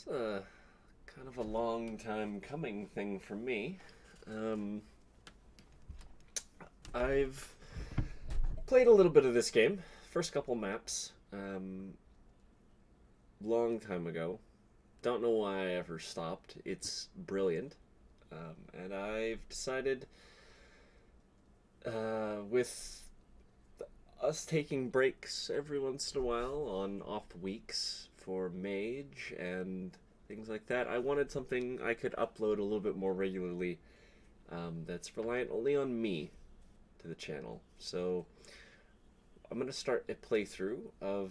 Kind of a long time coming thing for me. Um, I've played a little bit of this game, first couple maps, long time ago. Don't know why I ever stopped. It's brilliant. And I've decided, with us taking breaks every once in a while on off weeks for Mage and things like that, I wanted something I could upload a little bit more regularly, that's reliant only on me to the channel. So I'm going to start a playthrough of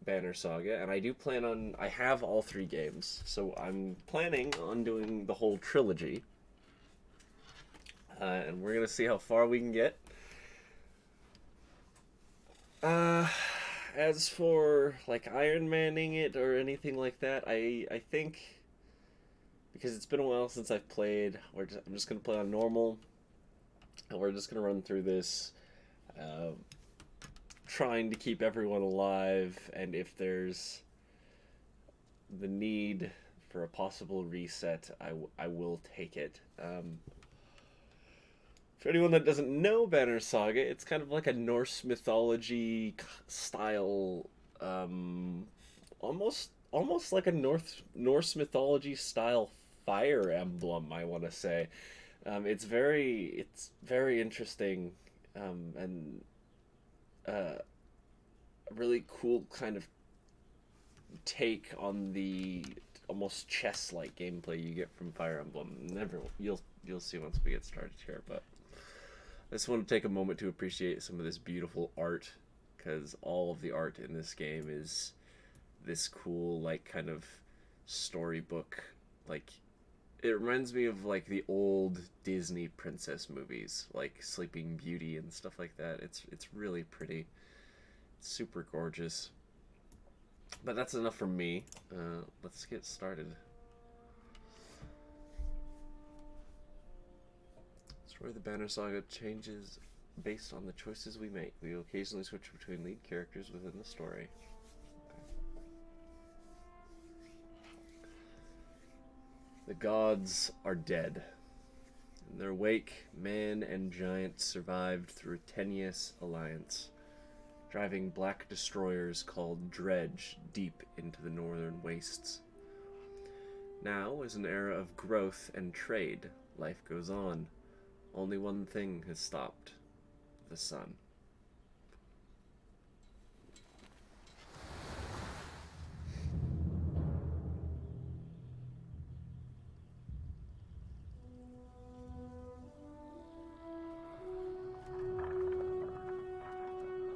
Banner Saga, and I do plan on. I have all three games, so I'm planning on doing the whole trilogy. And we're going to see how far we can get. As for like Iron Manning it or anything like that, I think because it's been a while since I've played, I'm just gonna play on normal, and we're just gonna run through this, uh, trying to keep everyone alive, and if there's the need for a possible reset, I will take it. For anyone that doesn't know Banner Saga, it's kind of like a Norse mythology style, almost like a Norse mythology style fire emblem. I want to say, it's very interesting, and a really cool kind of take on the almost chess-like gameplay you get from Fire Emblem. Never, you'll see once we get started here, but I just want to take a moment to appreciate some of this beautiful art, because all of the art in this game is this cool, like, kind of storybook. Like, it reminds me of like the old Disney princess movies, like Sleeping Beauty and stuff like that. It's really pretty. It's super gorgeous. But that's enough from me. Let's get started. Story of the Banner Saga changes based on the choices we make. We will occasionally switch between lead characters within the story. The gods are dead. In their wake, man and giant survived through a tenuous alliance, driving black destroyers called Dredge deep into the northern wastes. Now is an era of growth and trade. Life goes on. Only one thing has stopped: the sun.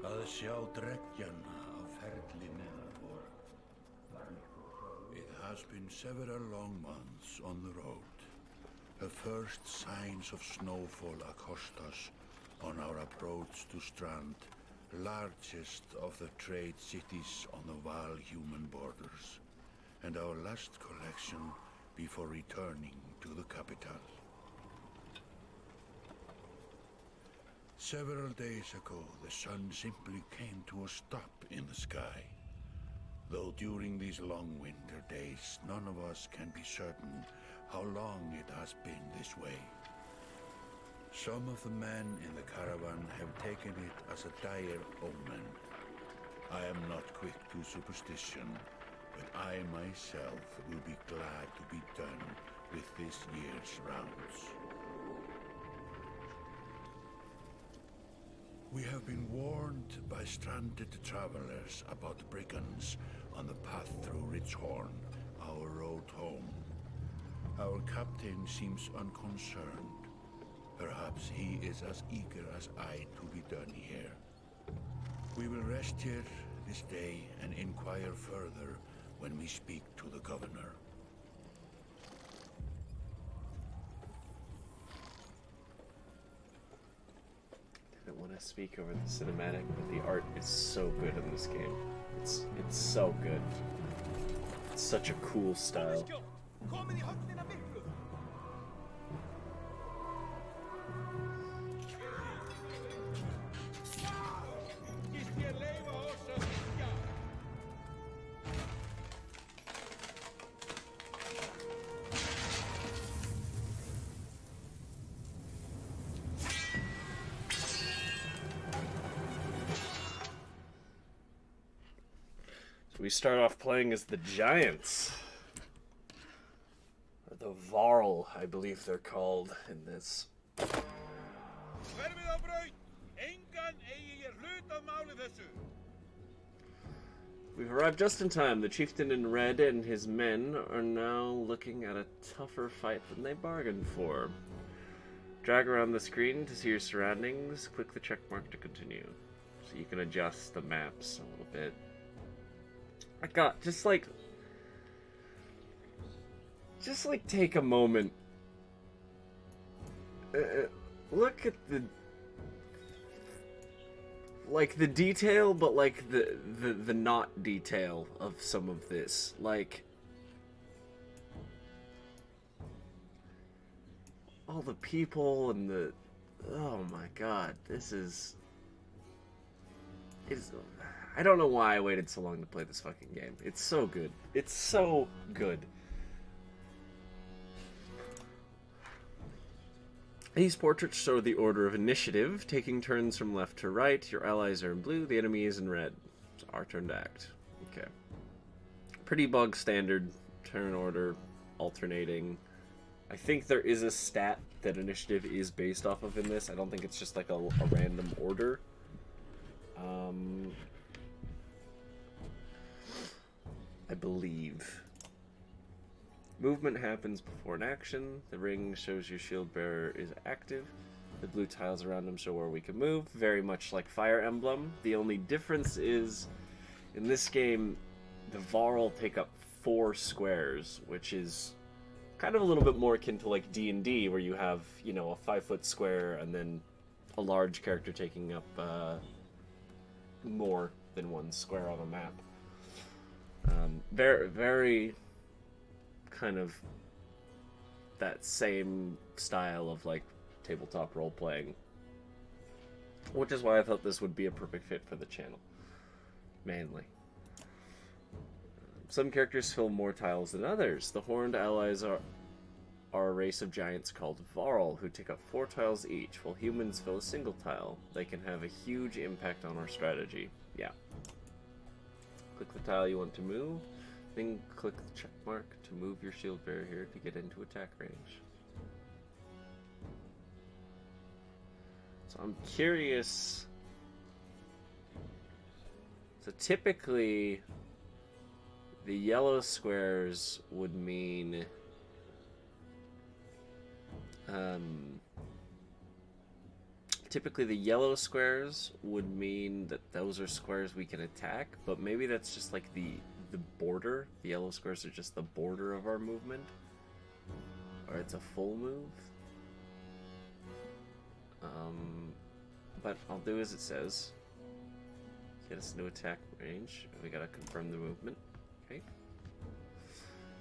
Að sjá dreggjana á ferli neðanfor. It has been several long months on the road. The first signs of snowfall accost us on our approach to Strand, largest of the trade cities on the Val-human borders, and our last collection before returning to the capital. Several days ago, the sun simply came to a stop in the sky. Though during these long winter days, none of us can be certain how long it has been this way. Some of the men in the caravan have taken it as a dire omen. I am not quick to superstition, but I myself will be glad to be done with this year's rounds. We have been warned by stranded travelers about brigands on the path through Ridgehorn, our road home. Our captain seems unconcerned. Perhaps he is as eager as I to be done here. We will rest here this day and inquire further when we speak to the governor. I don't want to speak over the cinematic, but the art is so good in this game. It's so good. It's such a cool style. We start off playing as the Giants. Or the Varl, I believe they're called in this. We've arrived just in time. The chieftain in red and his men are now looking at a tougher fight than they bargained for. Drag around the screen to see your surroundings. Click the check mark to continue. So you can adjust the maps a little bit. I got just like take a moment. Look at the detail, but like the not detail of some of this. Like all the people and the, oh my god, this is I don't know why I waited so long to play this fucking game. It's so good. It's so good. These portraits show the order of initiative, taking turns from left to right. Your allies are in blue, the enemy is in red. It's our turn to act. Okay. Pretty bog standard turn order, alternating. I think there is a stat that initiative is based off of in this. I don't think it's just like a random order. I believe. Movement happens before an action. The ring shows your shield bearer is active. The blue tiles around him show where we can move. Very much like Fire Emblem. The only difference is, in this game, the Varl take up 4 squares, which is kind of a little bit more akin to like D&D, where you have, you know, a 5-foot square and then a large character taking up more than 1 square on a map. Very, very kind of that same style of like tabletop role playing, which is why I thought this would be a perfect fit for the channel. Mainly, some characters fill more tiles than others. The horned allies are a race of giants called Varl, who take up 4 tiles each, while humans fill a single tile. They can have a huge impact on our strategy. Yeah. Click the tile you want to move, then click the check mark to move your shield bearer here to get into attack range. So I'm curious. So typically, the yellow squares would mean that those are squares we can attack, but maybe that's just like the border. The yellow squares are just the border of our movement, or it's a full move. But I'll do as it says. Get us into attack range. We gotta confirm the movement. Okay.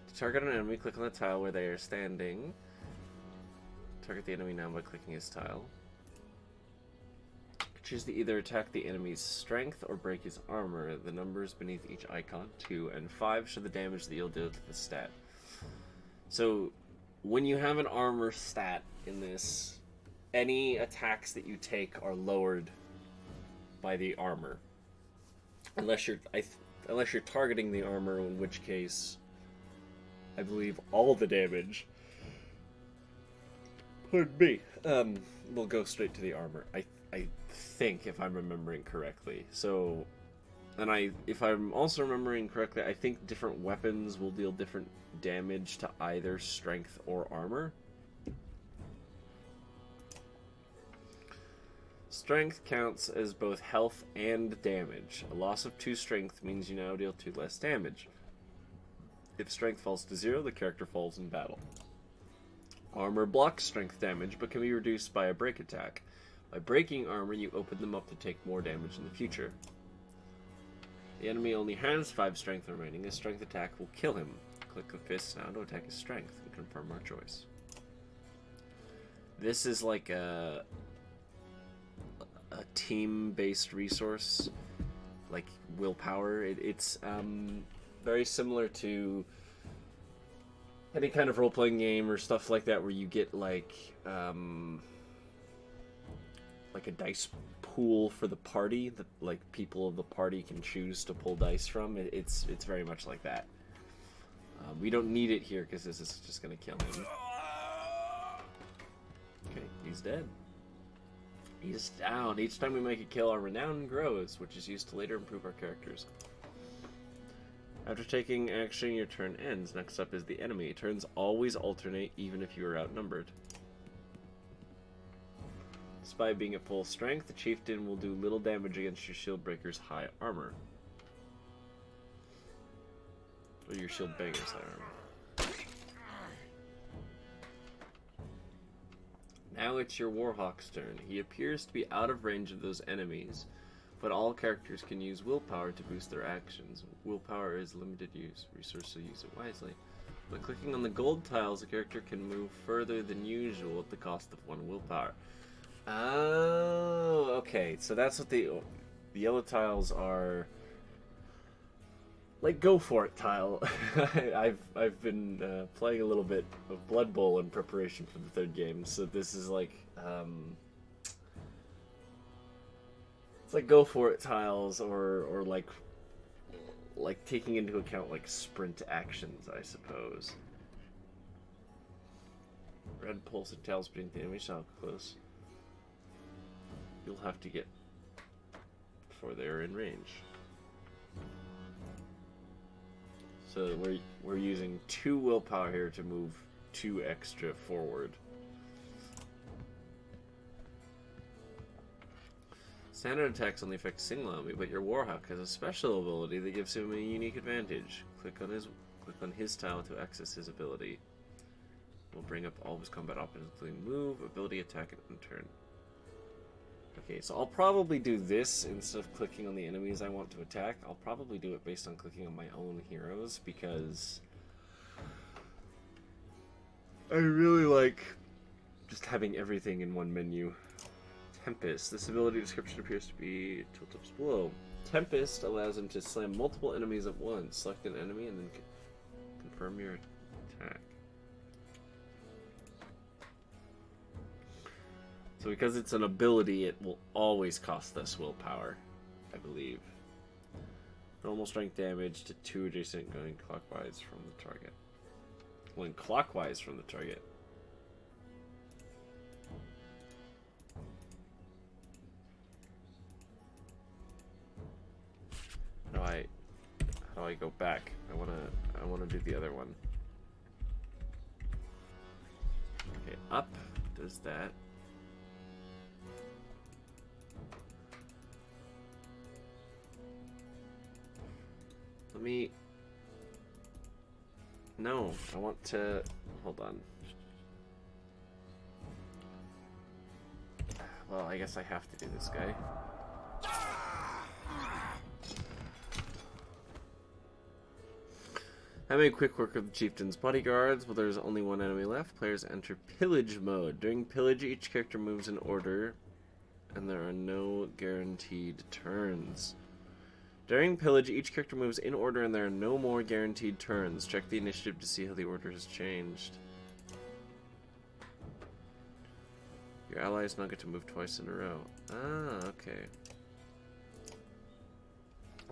To target an enemy, click on the tile where they are standing. Target the enemy now by clicking his tile. Choose to either attack the enemy's strength or break his armor. The numbers beneath each icon, 2 and 5, show the damage that you'll deal to the stat. So, when you have an armor stat in this, any attacks that you take are lowered by the armor, unless you're targeting the armor, in which case, I believe all the damage, pardon me, will go straight to the armor. I think, if I'm remembering correctly. So, and if I'm also remembering correctly, I think different weapons will deal different damage to either strength or armor. Strength counts as both health and damage. A loss of 2 strength means you now deal 2 less damage. If strength falls to 0, the character falls in battle. Armor blocks strength damage, but can be reduced by a break attack. By breaking armor, you open them up to take more damage in the future. The enemy only has 5 strength remaining. A strength attack will kill him. Click the fist now to attack his strength and confirm our choice. This is like a team-based resource, like willpower. It's very similar to any kind of role-playing game or stuff like that, where you get like like a dice pool for the party that like people of the party can choose to pull dice from. It's very much like that. We don't need it here because this is just gonna kill him. Okay, he's dead. He's down. Each time we make a kill, our renown grows, which is used to later improve our characters. After taking action, your turn ends. Next up is the enemy. Turns always alternate, even if you are outnumbered. Despite being at full strength, the chieftain will do little damage against your shield breaker's high armor. Or your shield banger's high armor. Now it's your Warhawk's turn. He appears to be out of range of those enemies, but all characters can use willpower to boost their actions. Willpower is limited use, resource, so use it wisely. By clicking on the gold tiles, a character can move further than usual at the cost of 1 willpower. Oh, okay. So that's what the yellow tiles are. Like, go for it tile. I've been playing a little bit of Blood Bowl in preparation for the 3rd game, so this is like it's like go for it tiles, or like taking into account like sprint actions, I suppose. Red pulsing tiles beneath the enemy shall close. You'll have to get before they're in range. So we're using 2 willpower here to move 2 extra forward. Standard attacks only affect single enemy, but your Warhawk has a special ability that gives him a unique advantage. Click on his tile to access his ability. We'll bring up all of his combat options, including move, ability, attack, and turn. Okay, so I'll probably do this instead of clicking on the enemies I want to attack. I'll probably do it based on clicking on my own heroes, because I really like just having everything in one menu. Tempest. This ability description appears to be tooltips below. Tempest allows him to slam multiple enemies at once. Select an enemy and then confirm your attack. So because it's an ability, it will always cost us willpower, I believe. Normal strength damage to 2 adjacent going clockwise from the target. Going clockwise from the target. How do I go back? I wanna do the other one. Okay, up does that. No, I want to... Hold on. Well, I guess I have to do this guy. Having quick work of the chieftain's bodyguards, but there's only 1 enemy left. Players enter pillage mode. During pillage, each character moves in order, and there are no guaranteed turns. During pillage, each character moves in order and there are no more guaranteed turns. Check the initiative to see how the order has changed. Your allies now get to move twice in a row. Ah, okay.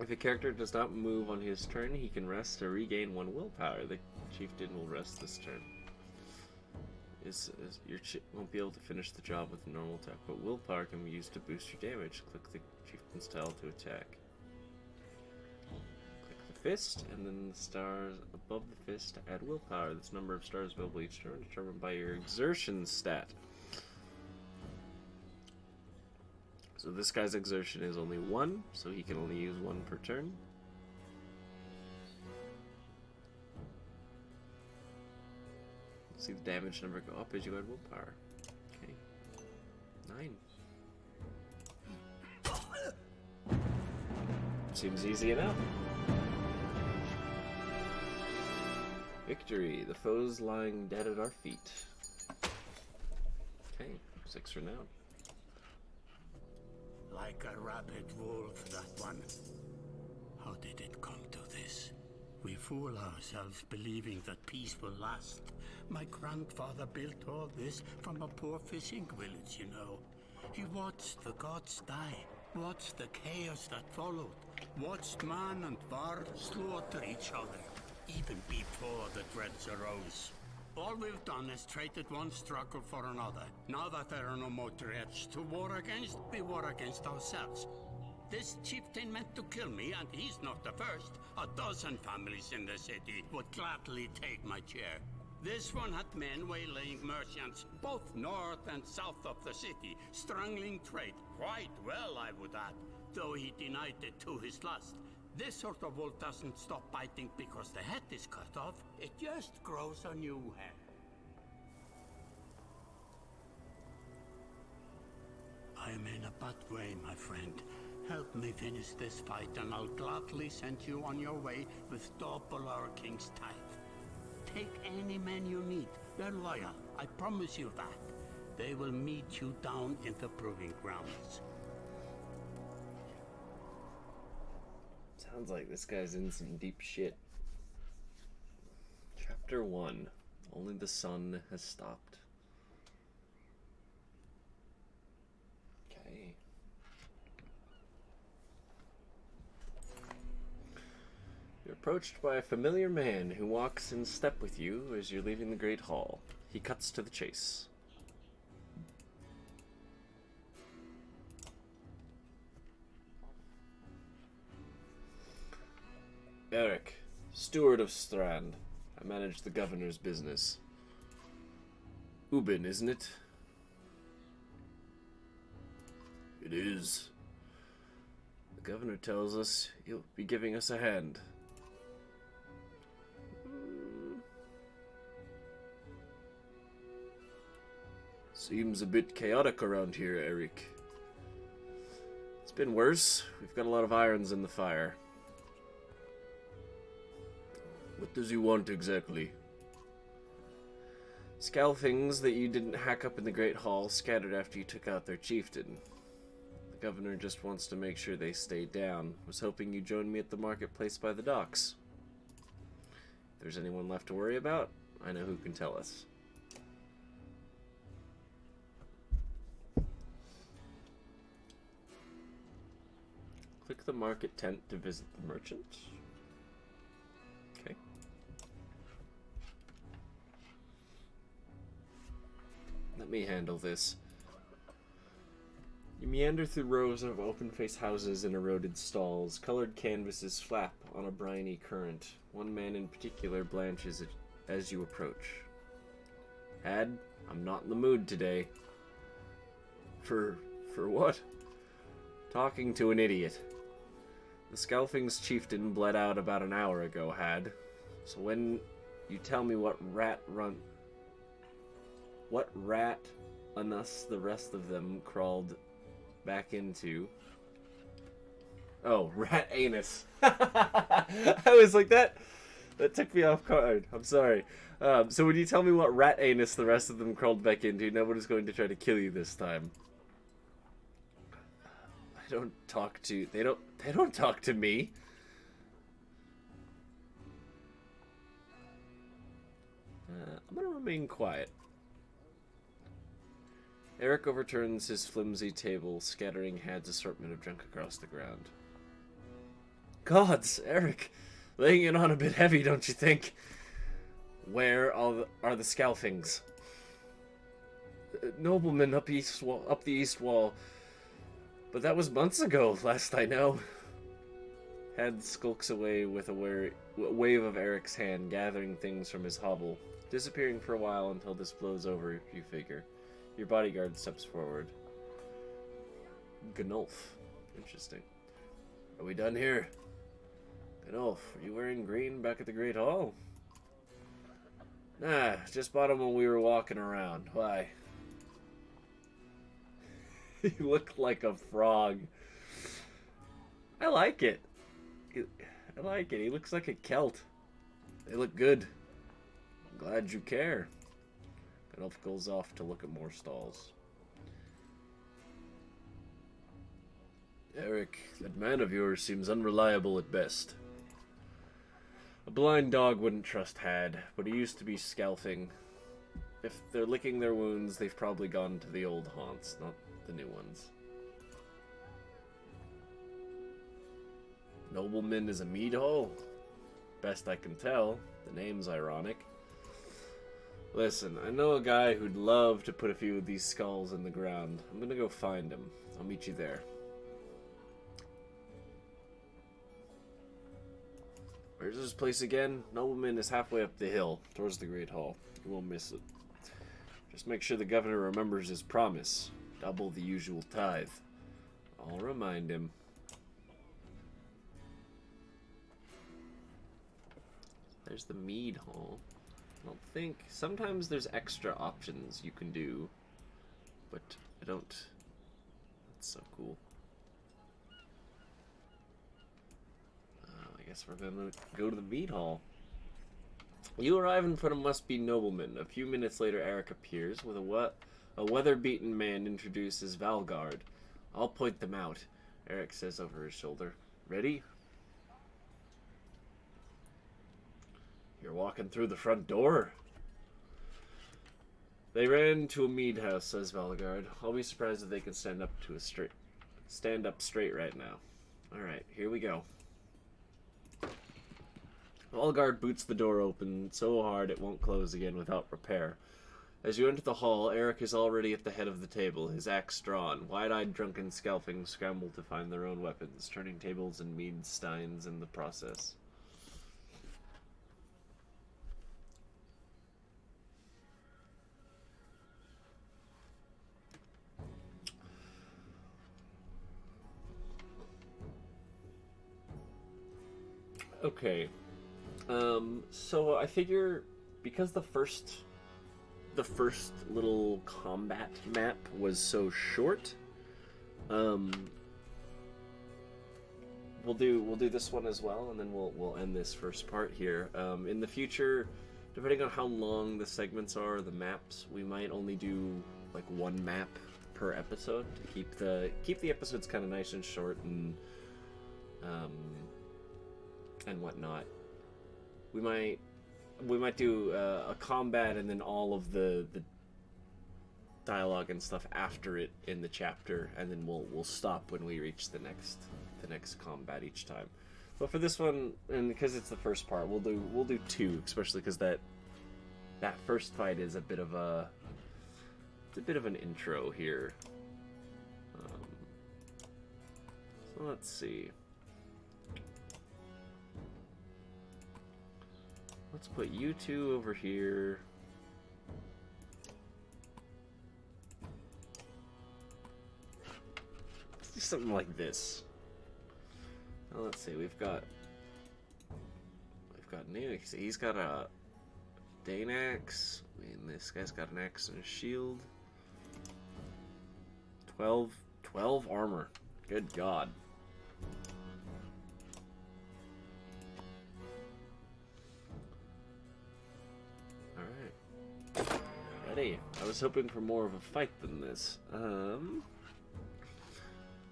If a character does not move on his turn, he can rest to regain 1 willpower. The chieftain will rest this turn. Your won't be able to finish the job with a normal attack, but willpower can be used to boost your damage. Click the chieftain's tile to attack. Fist, and then the stars above the fist to add willpower. This number of stars available each turn determined by your exertion stat. So this guy's exertion is only 1, so he can only use 1 per turn. See the damage number go up as you add willpower. Okay. 9. Seems easy enough. Victory. The foes lying dead at our feet. Okay, 6 for now. Like a rabid wolf, that one. How did it come to this? We fool ourselves believing that peace will last. My grandfather built all this from a poor fishing village, you know. You watched the gods die. Watched the chaos that followed. Watched man and var slaughter each other, even before the dreads arose. All we've done is traded one struggle for another. Now that there are no more dreads to war against, we war against ourselves. This chieftain meant to kill me, and he's not the first. A dozen families in the city would gladly take my chair. This one had men waylaying merchants, both north and south of the city, strangling trade quite well, I would add, though he denied it to his lust. This sort of wolf doesn't stop biting because the head is cut off. It just grows a new head. I'm in a bad way, my friend. Help me finish this fight, and I'll gladly send you on your way with double our king's tithe. Take any men you need. They're loyal, I promise you that. They will meet you down in the proving grounds. Sounds like this guy's in some deep shit. Chapter 1. Only the sun has stopped. Okay. You're approached by a familiar man who walks in step with you as you're leaving the Great Hall. He cuts to the chase. Eric, steward of Strand. I manage the governor's business. Ubin, isn't it? It is. The governor tells us he'll be giving us a hand. Seems a bit chaotic around here, Eric. It's been worse. We've got a lot of irons in the fire. What does he want exactly? Scalfings that you didn't hack up in the Great Hall scattered after you took out their chieftain. The governor just wants to make sure they stay down. Was hoping you'd join me at the marketplace by the docks. If there's anyone left to worry about, I know who can tell us. Click the market tent to visit the merchant. Okay. Let me handle this. You meander through rows of open-faced houses and eroded stalls. Colored canvases flap on a briny current. One man in particular blanches as you approach. Had, I'm not in the mood today. For what? Talking to an idiot. The Scalfing's chieftain bled out about an hour ago, Had. So when you tell me what rat us the rest of them crawled back into. Oh, rat anus. I was like, that took me off guard. I'm sorry. So when you tell me what rat anus the rest of them crawled back into, nobody's going to try to kill you this time. They don't talk to me. I'm gonna remain quiet. Eric overturns his flimsy table, scattering Had's assortment of junk across the ground. Gods, Eric, laying it on a bit heavy, don't you think? Where are the Scalfings? Noblemen up the east wall. But that was months ago, last I know. Had skulks away with a wave of Eric's hand, gathering things from his hovel, disappearing for a while until this blows over, you figure. Your bodyguard steps forward. Gnolf. Interesting. Are we done here? Gnolf, were you wearing green back at the Great Hall? Nah, just bought them when we were walking around. Why? He looked like a frog. I like it. I like it. He looks like a Celt. They look good. I'm glad you care. Gnolf goes off to look at more stalls. Eric, that man of yours seems unreliable at best. A blind dog wouldn't trust Had, but he used to be Scalfing. If they're licking their wounds, they've probably gone to the old haunts, the new ones. Nobleman is a meat hole? Best I can tell. The name's ironic. Listen, I know a guy who'd love to put a few of these skulls in the ground. I'm gonna go find him. I'll meet you there. Where's this place again? Nobleman is halfway up the hill, towards the Great Hall. You won't miss it. Just make sure the governor remembers his promise. Double the usual tithe. I'll remind him. There's the mead hall. I don't think... Sometimes there's extra options you can do, but I don't... That's so cool. I guess we're gonna go to the mead hall. You arrive in front of must-be nobleman. A few minutes later, Eric appears with a weather-beaten man introduced as Valgard. I'll point them out, Eric says over his shoulder. Ready? You're walking through the front door? They ran to a mead house, says Valgard. I'll be surprised if they can stand up straight right now. Alright, here we go. Valgard boots the door open so hard it won't close again without repair. As you enter the hall, Eric is already at the head of the table, his axe drawn. Wide-eyed drunken scalping scramble to find their own weapons, turning tables and mead steins in the process. Okay. So I figure because the first little combat map was so short, we'll do this one as well, and then we'll end this first part here. In the future, depending on how long the segments are, the maps, we might only do like one map per episode to keep the episodes kind of nice and short and whatnot. We might do a combat and then all of the dialogue and stuff after it in the chapter, and then we'll stop when we reach the next combat each time. But for this one, and because it's the first part, we'll do two, especially because that first fight is a bit of an intro here. So let's see. Let's put you two over here. Let's do something like this. Now let's see, we've got Nix. He's got a Dane axe. I mean, this guy's got an axe and a shield. 12 armor. Good God. I was hoping for more of a fight than this.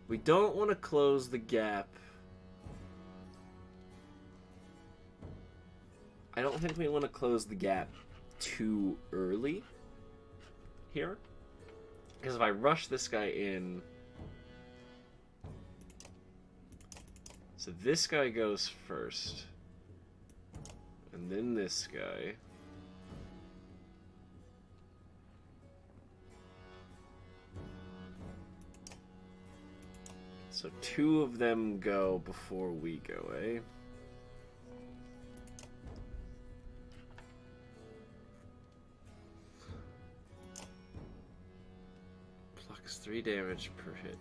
We don't want to close the gap. I don't think we want to close the gap too early here. Because if I rush this guy in... So this guy goes first. And then this guy... So two of them go before we go, eh? Plucks 3 damage per hit.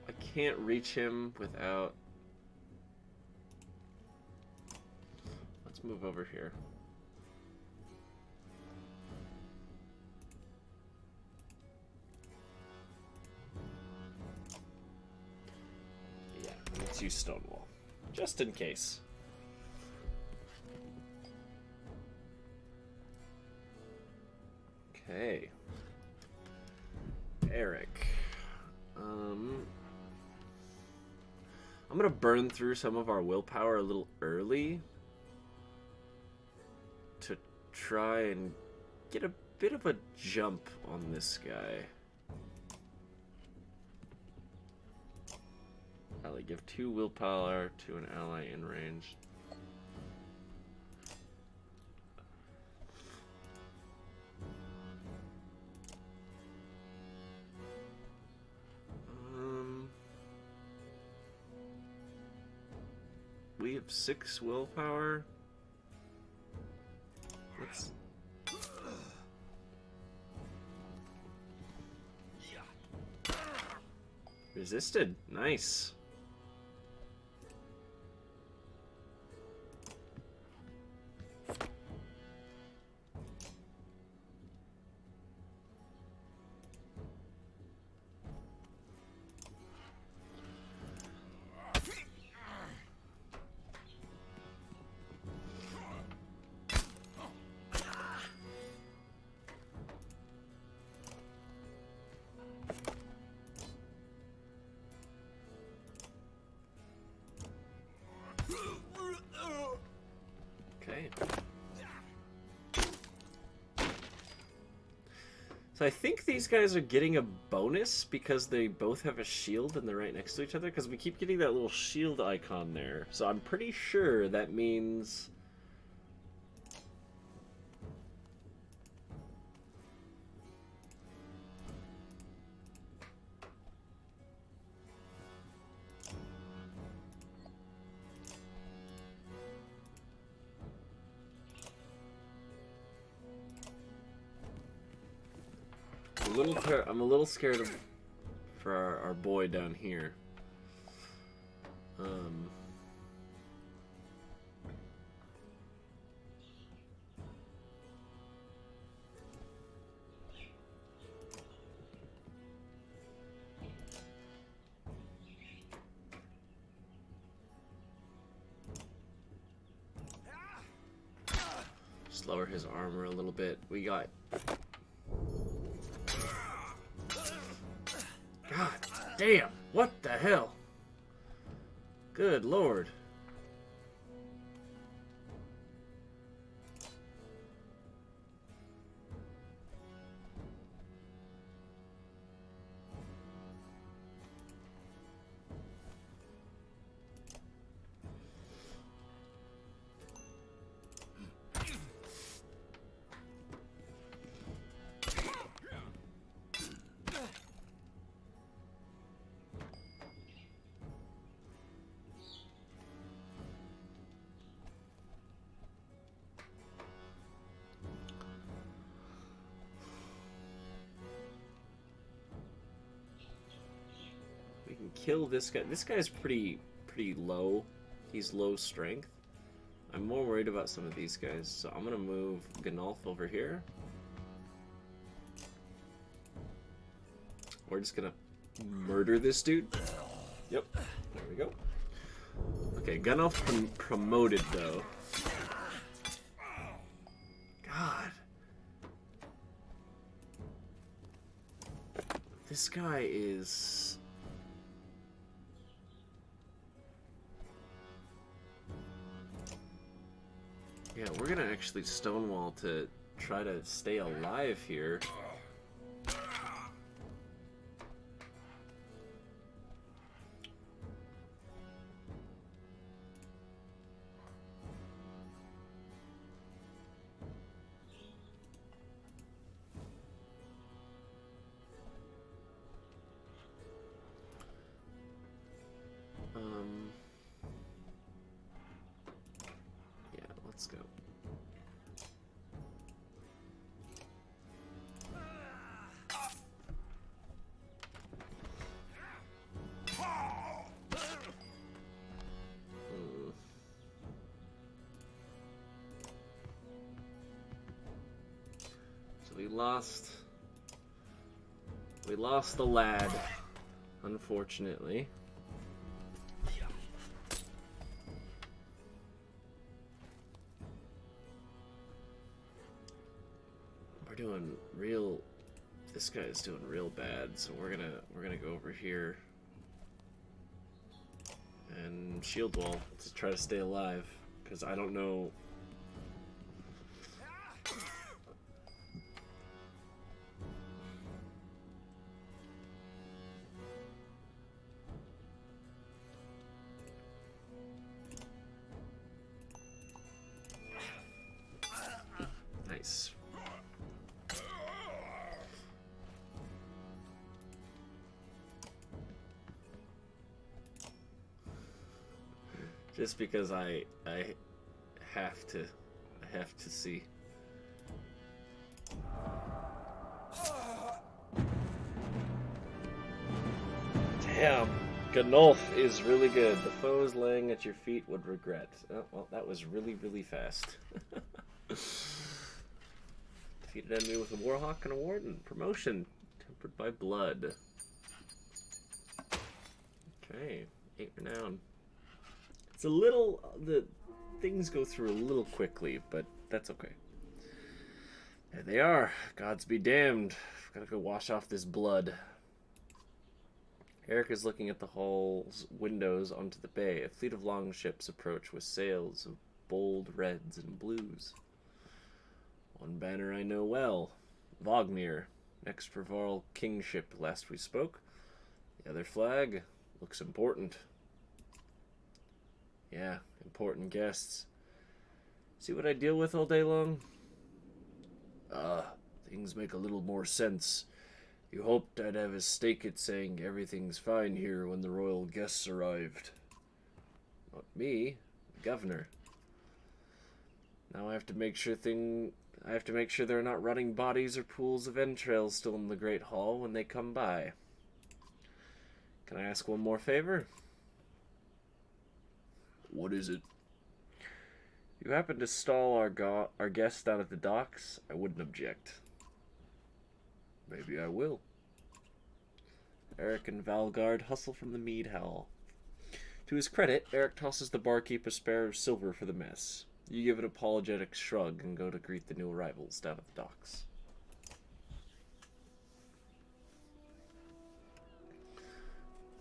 I can't reach him without... Let's move over here. Yeah, let's use Stonewall. Just in case. Okay. Eric. I'm gonna burn through some of our willpower a little early to try and get a bit of a jump on this guy. Ally, give 2 willpower to an ally in range. We have 6 willpower. Let's... Resisted. Nice. Okay. So I think these guys are getting a bonus because they both have a shield and they're right next to each other, because we keep getting that little shield icon there. So I'm pretty sure that means... I'm a little scared of for our boy down here. Just lower his armor a little bit. We got... God damn! What the hell? Good lord. We can kill this guy. This guy's pretty low. He's low strength. I'm more worried about some of these guys, so I'm gonna move Gnolf over here. We're just gonna murder this dude. Yep, there we go. Okay, Gnolf promoted though. God. This guy is... Yeah, we're gonna actually stonewall to try to stay alive here. Yeah, let's go. So we lost the lad, unfortunately. We're doing real... This guy is doing real bad, so we're gonna go over here And shield wall to try to stay alive. Because I don't know... Nice. Just because I have to see. Damn, Gnolf is really good. The foes laying at your feet would regret. Oh, well, that was really, really fast. Defeated enemy with a Warhawk and a Warden. Promotion. Tempered by blood. Okay. 8 renown. It's a little... the things go through a little quickly, but that's okay. There they are. Gods be damned. Gotta go wash off this blood. Eric is looking at the hall's windows onto the bay. A fleet of longships approach with sails of bold reds and blues. One banner I know well. Vognir, next Reval kingship last we spoke. The other flag looks important. Yeah, important guests. See what I deal with all day long? Things make a little more sense. You hoped I'd have a stake at saying everything's fine here when the royal guests arrived. Not me, the governor. Now I have to make sure there are not rotting bodies or pools of entrails still in the Great Hall when they come by. Can I ask one more favor? What is it? You happen to stall our guests down at the docks? I wouldn't object. Maybe I will. Eric and Valgard hustle from the mead hall. To his credit, Eric tosses the barkeep a spare of silver for the mess. You give an apologetic shrug and go to greet the new arrivals down at the docks.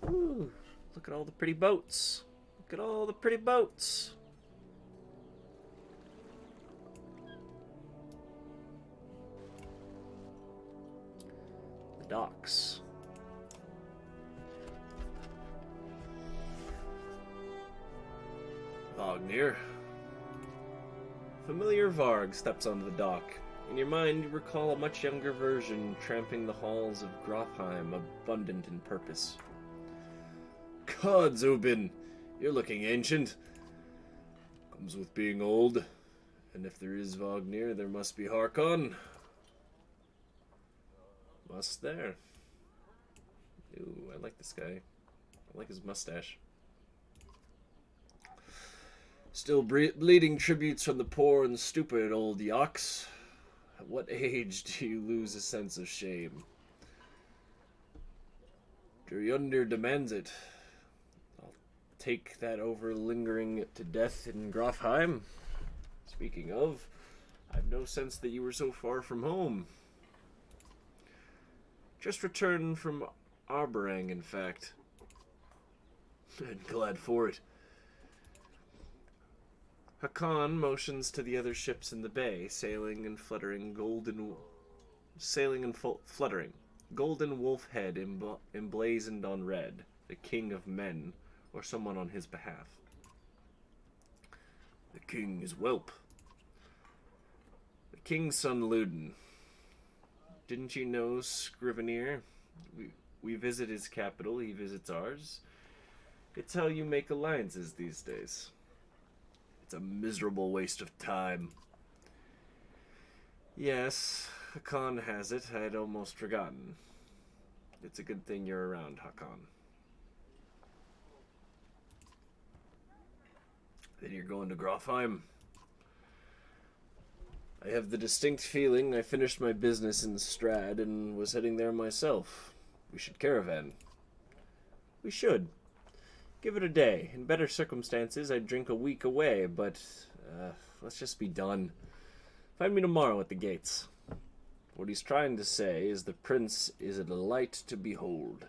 Ooh, look at all the pretty boats. Look at all the pretty boats. The docks. Vognir. Familiar Varg steps onto the dock. In your mind, you recall a much younger version tramping the halls of Grofheim, abundant in purpose. God, Zubin, you're looking ancient. Comes with being old. And if there is Vognir, there must be Harkon. Must there. Ooh, I like this guy. I like his mustache. Still bleeding tributes from the poor and stupid, old yox. At what age do you lose a sense of shame? Duryunder demands it. I'll take that over lingering to death in Grofheim. Speaking of, I've no sense that you were so far from home. Just returned from Arberang, in fact. And glad for it. Hakan motions to the other ships in the bay, sailing and fluttering. Golden wolf head emblazoned on red, the king of men, or someone on his behalf. The king is Whelp. The king's son Luden. Didn't you know Scrivener? We visit his capital, he visits ours. It's how you make alliances these days. It's a miserable waste of time. Yes, Hakan has it. I'd almost forgotten. It's a good thing you're around, Hakan. Then you're going to Grofheim. I have the distinct feeling I finished my business in Strad and was heading there myself. We should caravan. We should. Give it a day. In better circumstances, I'd drink a week away, but let's just be done. Find me tomorrow at the gates. What he's trying to say is the prince is a delight to behold.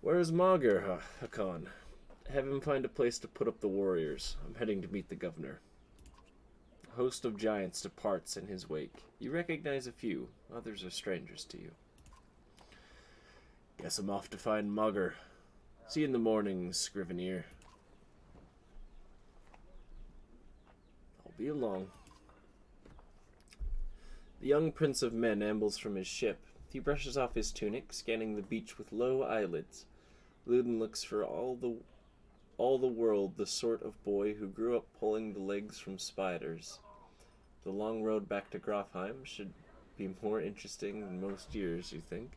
Where's Maugr, Hakon? Have him find a place to put up the warriors. I'm heading to meet the governor. A host of giants departs in his wake. You recognize a few. Others are strangers to you. Guess I'm off to find Maugr. See you in the morning, Scrivener. I'll be along. The young prince of men ambles from his ship. He brushes off his tunic, scanning the beach with low eyelids. Luden looks for all the world the sort of boy who grew up pulling the legs from spiders. The long road back to Grofheim should be more interesting than most years, you think?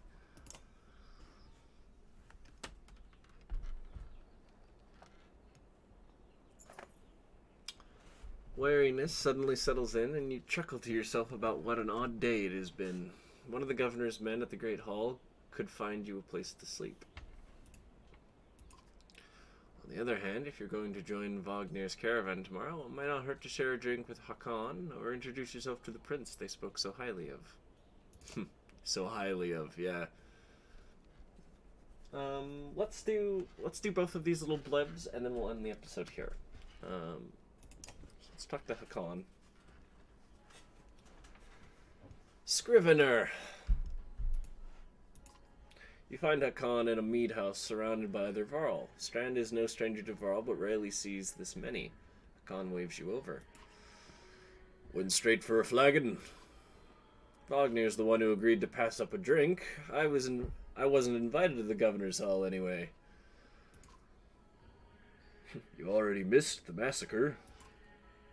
Wariness suddenly settles in, and you chuckle to yourself about what an odd day it has been. One of the governor's men at the Great Hall could find you a place to sleep. On the other hand, if you're going to join Wagner's caravan tomorrow, it might not hurt to share a drink with Hakon, or introduce yourself to the prince they spoke so highly of. So highly of, yeah. Let's do both of these little blebs, and then we'll end the episode here. Let's talk to Hakon. Scrivener! You find Hakon in a mead house surrounded by other Varl. Strand is no stranger to Varl, but rarely sees this many. Hakon waves you over. Went straight for a flagon. Wagner's the one who agreed to pass up a drink. I wasn't invited to the governor's hall anyway. You already missed the massacre.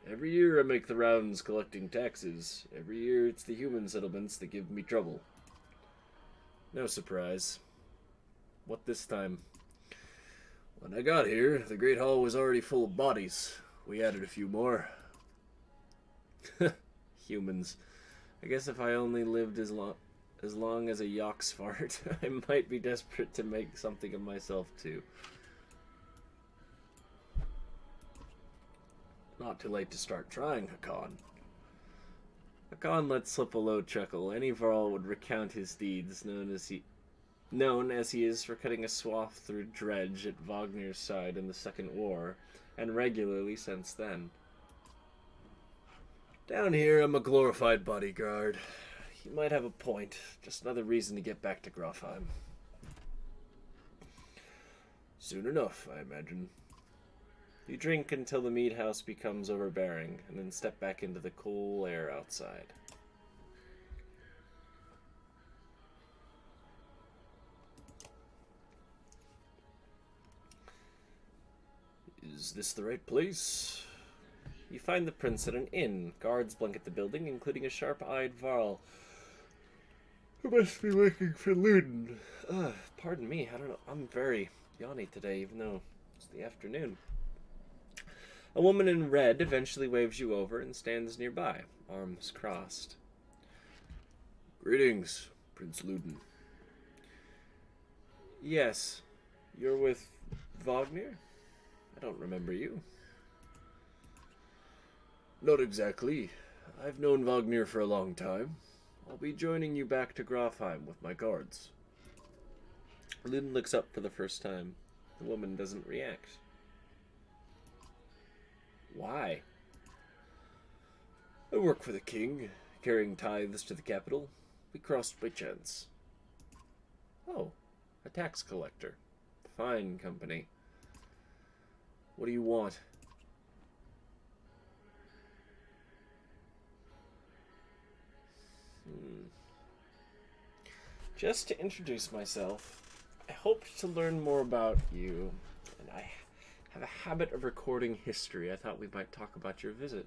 Every year I make the rounds collecting taxes. Every year it's the human settlements that give me trouble. No surprise. What this time? When I got here, the Great Hall was already full of bodies. We added a few more. Humans. I guess if I only lived as long as a yok's fart, I might be desperate to make something of myself too. Not too late to start trying, Hakon. Hakon let slip a low chuckle. Any Varl would recount his deeds, known as he is for cutting a swath through Dredge at Wagner's side in the Second War, and regularly since then. Down here, I'm a glorified bodyguard. You might have a point. Just another reason to get back to Grofheim. Soon enough, I imagine. You drink until the mead house becomes overbearing, and then step back into the cool air outside. Is this the right place? You find the prince at an inn. Guards blanket the building, including a sharp-eyed Varl. Who must be waiting for Luden. Pardon me, I don't know. I'm very yawny today, even though it's the afternoon. A woman in red eventually waves you over and stands nearby, arms crossed. Greetings, Prince Luden. Yes, you're with Wagner? I don't remember you. Not exactly. I've known Wagner for a long time. I'll be joining you back to Grofheim with my guards. Luden looks up for the first time. The woman doesn't react. Why? I work for the king, carrying tithes to the capital. We crossed by chance. Oh, a tax collector. Fine company. What do you want? Just to introduce myself, I hoped to learn more about you, and I have a habit of recording history. I thought we might talk about your visit.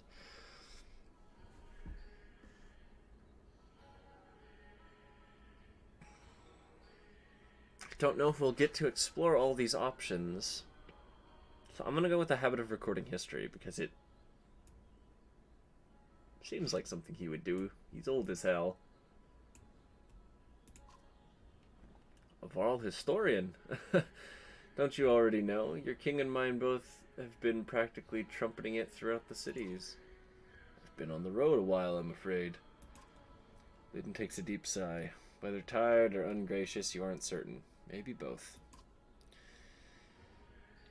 I don't know if we'll get to explore all these options, so I'm gonna go with the habit of recording history, because it seems like something he would do. He's old as hell. A Varl historian. Don't you already know? Your king and mine both have been practically trumpeting it throughout the cities. I've been on the road a while, I'm afraid. Luden takes a deep sigh. Whether tired or ungracious, you aren't certain. Maybe both.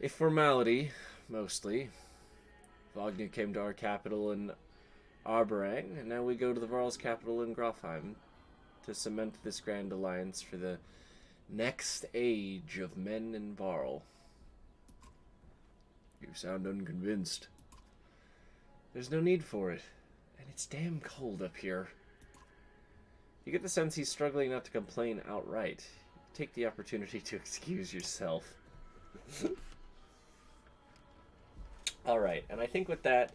a formality, mostly. Wagner came to our capital in Arberang, and now we go to the Varl's capital in Grofheim to cement this grand alliance for the next age of men in Varl. You sound unconvinced. There's no need for it, and it's damn cold up here. You get the sense he's struggling not to complain outright. Take the opportunity to excuse yourself. Alright, and I think with that,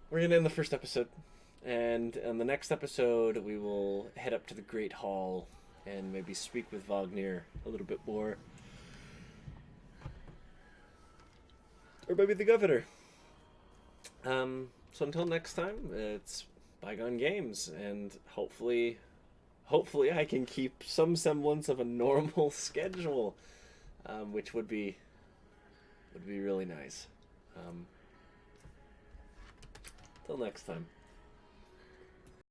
we're going to end the first episode. And on the next episode, we will head up to the Great Hall and maybe speak with Wagner a little bit more. Or maybe the governor. So until next time, it's Bygone Games, and hopefully I can keep some semblance of a normal schedule, which would be really nice. Till next time.